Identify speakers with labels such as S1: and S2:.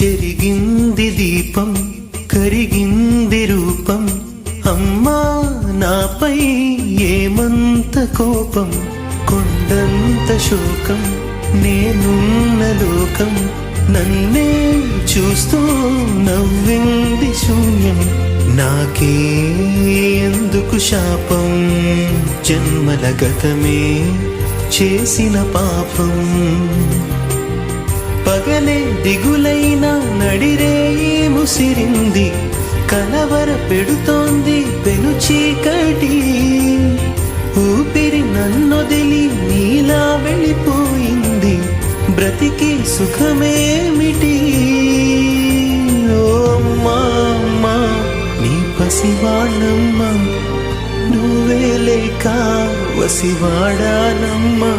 S1: చెరిగింది దీపం కరిగింది రూపం అమ్మా నాపై ఏమంత కోపం కొండంత శోకం నేనున్న లోకం నన్నే చూస్తూ నవ్వింది శూన్యం నాకే ఎందుకు శాపం జన్మల గతమే చేసిన పాపం పగలే దిగులైన నడిరేయి ముసిరింది కలవర పెడుతోంది పెను చీకటి ఊపిరి నన్నొదిలి నీలా వెళ్ళిపోయింది బ్రతికి సుఖమేమిటి ఓ అమ్మా నీ పసివాణమ్మ నువ్వే లేక వసివాడానమ్మా